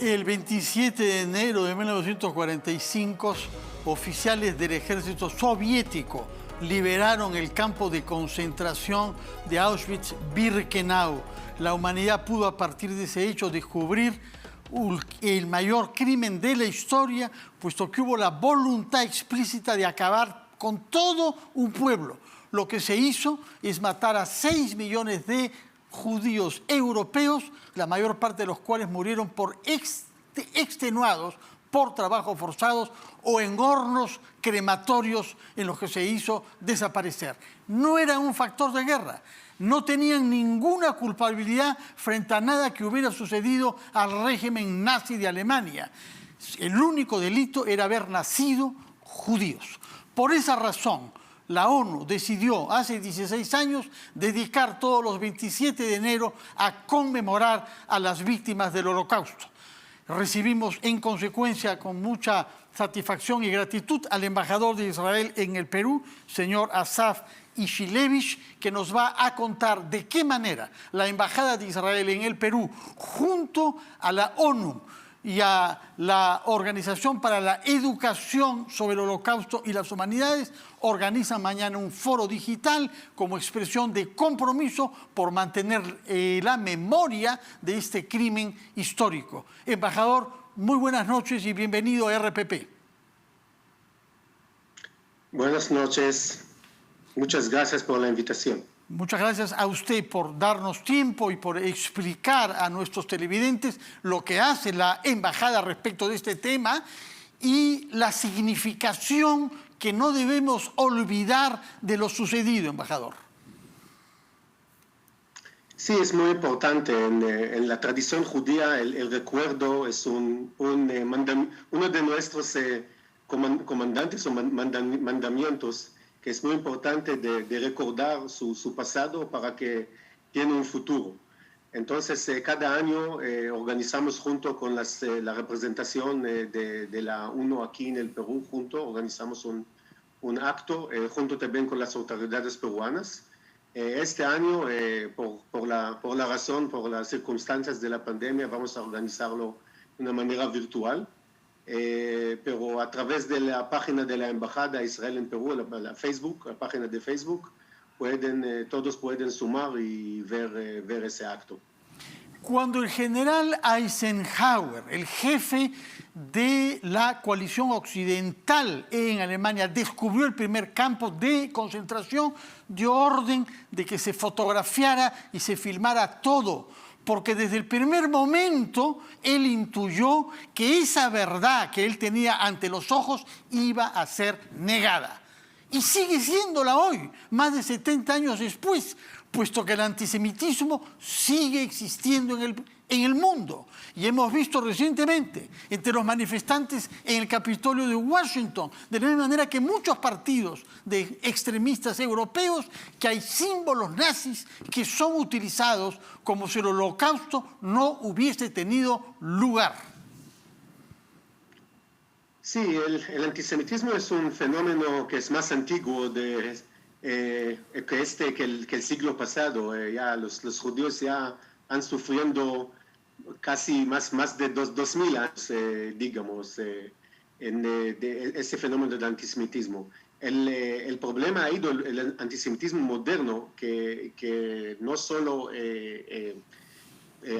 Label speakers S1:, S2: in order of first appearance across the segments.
S1: El 27 de enero de 1945, oficiales del ejército soviético liberaron el campo de concentración de Auschwitz-Birkenau. La humanidad pudo a partir de ese hecho descubrir el mayor crimen de la historia, puesto que hubo la voluntad explícita de acabar con todo un pueblo. Lo que se hizo es matar a 6 millones de judíos europeos, la mayor parte de los cuales murieron por extenuados, por trabajos forzados o en hornos crematorios en los que se hizo desaparecer. No era un factor de guerra, no tenían ninguna culpabilidad frente a nada que hubiera sucedido al régimen nazi de Alemania. El único delito era haber nacido judíos. Por esa razón, la ONU decidió hace 16 años dedicar todos los 27 de enero a conmemorar a las víctimas del Holocausto. Recibimos en consecuencia con mucha satisfacción y gratitud al embajador de Israel en el Perú, señor Asaf Ishilevich, que nos va a contar de qué manera la Embajada de Israel en el Perú, junto a la ONU y a la Organización para la Educación sobre el Holocausto y las Humanidades, organizan mañana un foro digital como expresión de compromiso por mantener la memoria de este crimen histórico. Embajador, muy buenas noches y bienvenido a RPP.
S2: Buenas noches. Muchas gracias por la invitación.
S1: Muchas gracias a usted por darnos tiempo y por explicar a nuestros televidentes lo que hace la embajada respecto de este tema y la significación que no debemos olvidar de lo sucedido, embajador.
S2: Sí, es muy importante. En la tradición judía el recuerdo es uno de nuestros comandantes o mandamientos, que es muy importante de recordar su pasado para que tiene un futuro. Entonces, cada año organizamos junto con la representación de la UNO aquí en el Perú, organizamos un acto junto también con las autoridades peruanas. Este año, por las circunstancias de la pandemia, vamos a organizarlo de una manera virtual. Pero a través de la página de la Embajada de Israel en Perú, la página de Facebook, todos pueden sumar y ver ese acto.
S1: Cuando el general Eisenhower, el jefe de la coalición occidental en Alemania, descubrió el primer campo de concentración, dio orden de que se fotografiara y se filmara todo, porque desde el primer momento él intuyó que esa verdad que él tenía ante los ojos iba a ser negada. Y sigue siéndola hoy, más de 70 años después, puesto que el antisemitismo sigue existiendo en el mundo. Y hemos visto recientemente entre los manifestantes en el Capitolio de Washington, de la misma manera que muchos partidos de extremistas europeos, que hay símbolos nazis que son utilizados como si el Holocausto no hubiese tenido lugar.
S2: Sí, el antisemitismo es un fenómeno que es más antiguo que el siglo pasado. Ya los judíos ya han sufriendo casi más de 2000 años, digamos, de ese fenómeno del antisemitismo. El problema ha ido el antisemitismo moderno, que no solo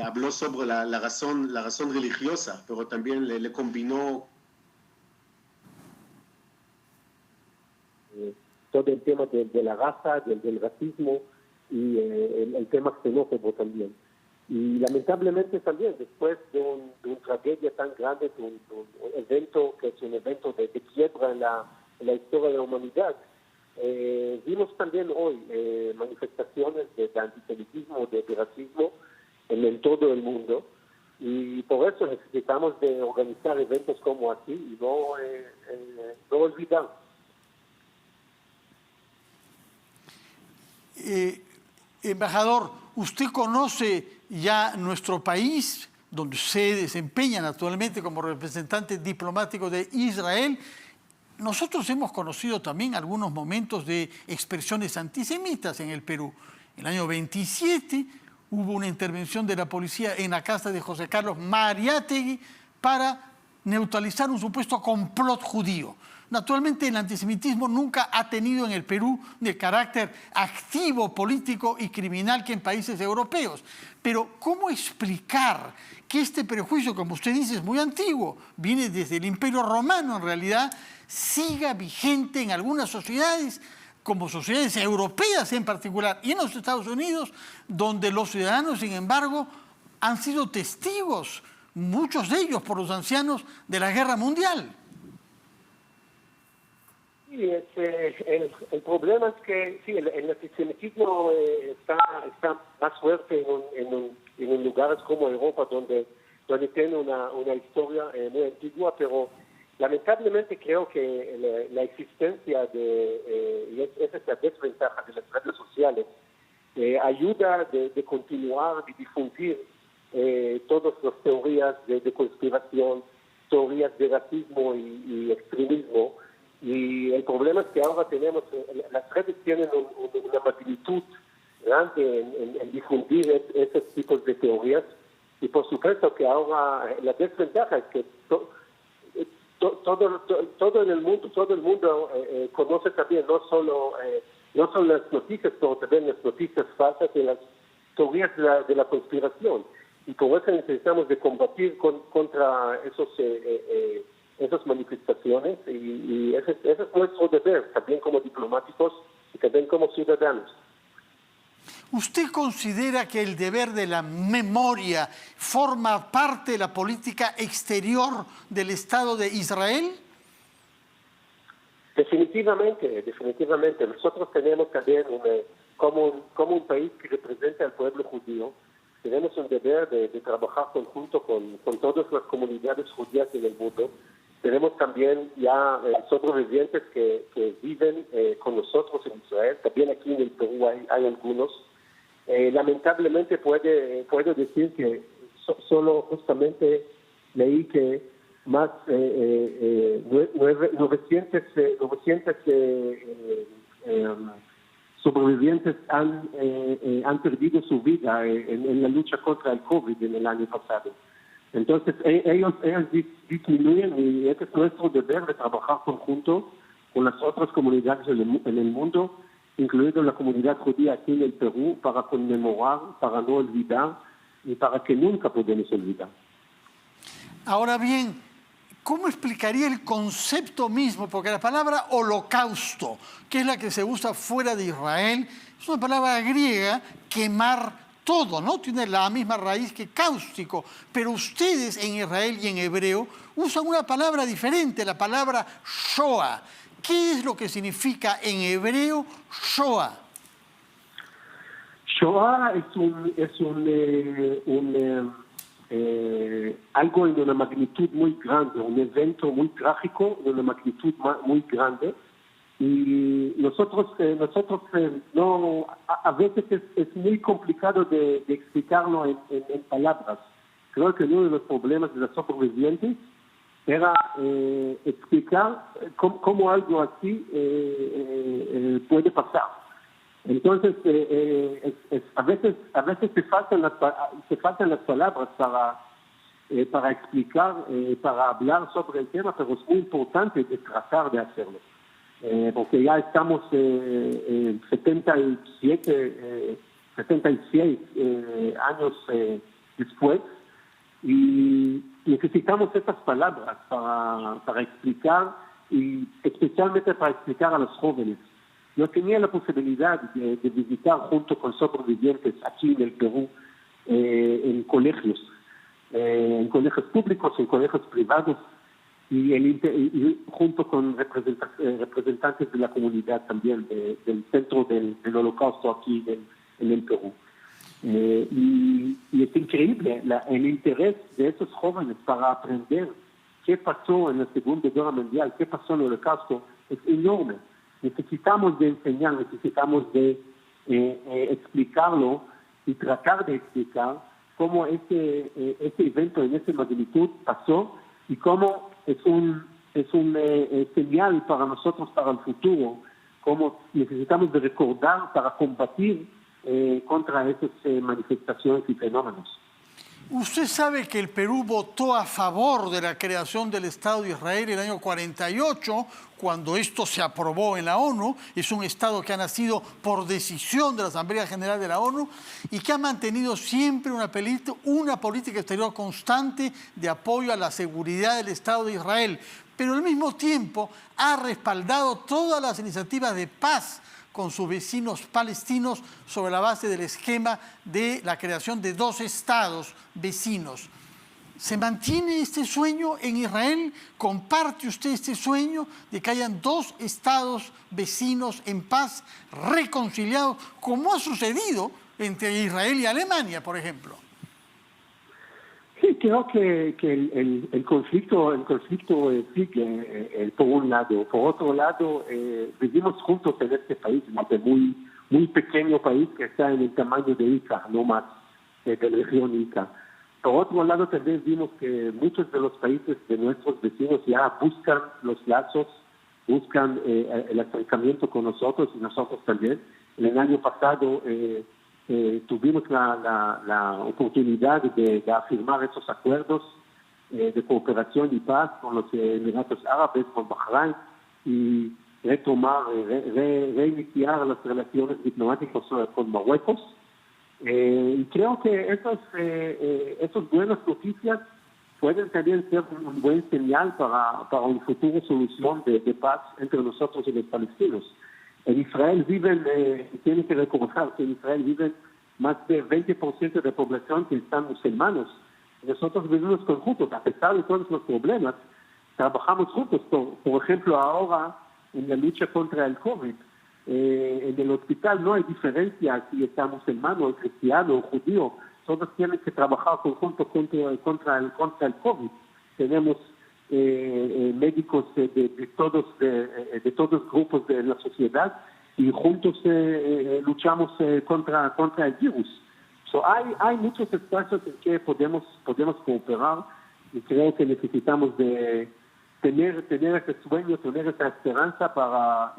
S2: habló sobre la razón religiosa, pero también le combinó
S3: todo el tema de la raza, del racismo y el tema xenófobo también. Y lamentablemente también, después de una tragedia tan grande, de un evento que es un evento de quiebra en la historia de la humanidad, vimos también hoy manifestaciones de antisemitismo, de racismo en todo el mundo. Y por eso necesitamos de organizar eventos como así y no olvidar.
S1: Embajador, usted conoce ya nuestro país, donde se desempeña naturalmente como representante diplomático de Israel. Nosotros hemos conocido también algunos momentos de expresiones antisemitas en el Perú. En el año 27 hubo una intervención de la policía en la casa de José Carlos Mariátegui para neutralizar un supuesto complot judío. Naturalmente, el antisemitismo nunca ha tenido en el Perú el carácter activo, político y criminal que en países europeos. Pero, ¿cómo explicar que este prejuicio, como usted dice, es muy antiguo, viene desde el Imperio Romano en realidad, siga vigente en algunas sociedades, como sociedades europeas en particular, y en los Estados Unidos, donde los ciudadanos, sin embargo, han sido testigos, muchos de ellos por los ancianos, de la Guerra Mundial?
S3: Sí, el problema es que sí, el antisemitismo está más fuerte en lugares como Europa, donde tiene una historia muy antigua, pero lamentablemente creo que la existencia y esa es la desventaja de las redes sociales, ayuda de continuar, de difundir todas las teorías de conspiración, teorías de racismo y extremismo. Y el problema es que ahora las redes tienen una magnitud grande en difundir esos tipos de teorías, y por supuesto que ahora la desventaja es que todo el mundo conoce también no solo las noticias, pero también las noticias falsas de las teorías de la conspiración, y por eso necesitamos de combatir contra esas manifestaciones, y ese es nuestro deber, también como diplomáticos y también como ciudadanos.
S1: ¿Usted considera que el deber de la memoria forma parte de la política exterior del Estado de Israel?
S3: Definitivamente. Nosotros tenemos también, como un país que representa al pueblo judío, tenemos un deber de trabajar conjunto con todas las comunidades judías en el mundo. Tenemos también ya sobrevivientes que viven con nosotros en Israel. También aquí en el Perú hay algunos. Lamentablemente puedo decir que solo justamente leí que más 900 sobrevivientes han perdido su vida en la lucha contra el COVID en el año pasado. Entonces, ellos disminuyen, y ese es nuestro deber de trabajar conjunto con las otras comunidades en el mundo, incluido la comunidad judía aquí en el Perú, para conmemorar, para no olvidar y para que nunca podamos olvidar.
S1: Ahora bien, ¿cómo explicaría el concepto mismo? Porque la palabra holocausto, que es la que se usa fuera de Israel, es una palabra griega, quemar todo, ¿no? Tiene la misma raíz que cáustico, pero ustedes en Israel y en hebreo usan una palabra diferente, la palabra Shoah. ¿Qué es lo que significa en hebreo Shoah?
S3: Shoah es algo en una magnitud muy grande, un evento muy trágico de una magnitud muy grande. Y nosotros no, a veces es muy complicado de explicarlo en palabras. Creo que uno de los problemas de los sobrevivientes era explicar cómo algo así puede pasar. Entonces, a veces se faltan las palabras para explicar, para hablar sobre el tema, pero es muy importante de tratar de hacerlo. Porque ya estamos 76 años después, y necesitamos estas palabras para explicar, y especialmente para explicar a los jóvenes. Yo tenía la posibilidad de visitar junto con sobrevivientes aquí en el Perú, en colegios públicos, en colegios privados, y junto con representantes de la comunidad también, del centro del Holocausto aquí en el Perú. Y es increíble el interés de esos jóvenes para aprender qué pasó en la Segunda Guerra Mundial, qué pasó en el Holocausto, es enorme. Necesitamos de enseñar, necesitamos de explicarlo y tratar de explicar cómo ese evento en esa magnitud pasó, y cómo es un señal para nosotros, para el futuro, cómo necesitamos de recordar para combatir contra esas manifestaciones y fenómenos.
S1: Usted sabe que el Perú votó a favor de la creación del Estado de Israel en el año 48, cuando esto se aprobó en la ONU. Es un Estado que ha nacido por decisión de la Asamblea General de la ONU y que ha mantenido siempre una política exterior constante de apoyo a la seguridad del Estado de Israel, pero al mismo tiempo ha respaldado todas las iniciativas de paz con sus vecinos palestinos sobre la base del esquema de la creación de 2 estados vecinos. ¿Se mantiene este sueño en Israel? ¿Comparte usted este sueño de que hayan 2 estados vecinos en paz, reconciliados, como ha sucedido entre Israel y Alemania, por ejemplo?
S3: Sí, creo que el conflicto sigue por un lado. Por otro lado, vivimos juntos en este país, un muy pequeño país que está en el tamaño de Ica, no más, de la región Ica. Por otro lado, también vimos que muchos de los países de nuestros vecinos ya buscan los lazos, buscan el acercamiento con nosotros y nosotros también. El año pasado tuvimos la oportunidad de afirmar esos acuerdos de cooperación y paz con los Emiratos Árabes, con Bahrein, y retomar, reiniciar las relaciones diplomáticas con Marruecos. Y creo que esas buenas noticias pueden también ser un buen señal para una futura solución de paz entre nosotros y los palestinos. En Israel tiene que reconocer que en Israel viven más del 20% de población que están musulmanos. Nosotros vivimos conjuntos, a pesar de todos los problemas, trabajamos juntos. Por ejemplo, ahora en la lucha contra el COVID, en el hospital no hay diferencia si está musulmano, cristiano o judío. Todos tienen que trabajar conjuntos contra el COVID. Tenemos médicos de todos los grupos de la sociedad y juntos luchamos contra el virus. Hay muchos espacios en que podemos cooperar y creo que necesitamos de tener ese sueño, tener esa esperanza para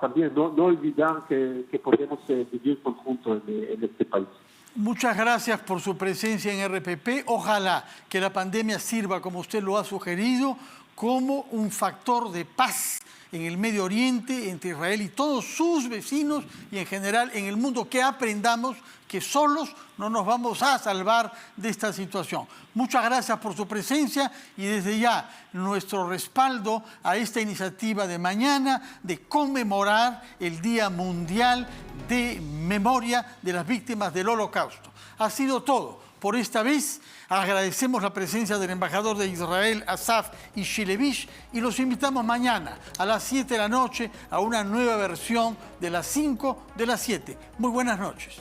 S3: también no olvidar que podemos vivir conjuntos en este país.
S1: Muchas gracias por su presencia en RPP. Ojalá que la pandemia sirva, como usted lo ha sugerido, como un factor de paz en el Medio Oriente, entre Israel y todos sus vecinos y en general en el mundo, que aprendamos que solos no nos vamos a salvar de esta situación. Muchas gracias por su presencia y desde ya nuestro respaldo a esta iniciativa de mañana de conmemorar el Día Mundial de Memoria de las Víctimas del Holocausto. Ha sido todo por esta vez. Agradecemos la presencia del embajador de Israel, Asaf Ishilevich, y los invitamos mañana a las 7 de la noche a una nueva versión de las 5 de las 7. Muy buenas noches.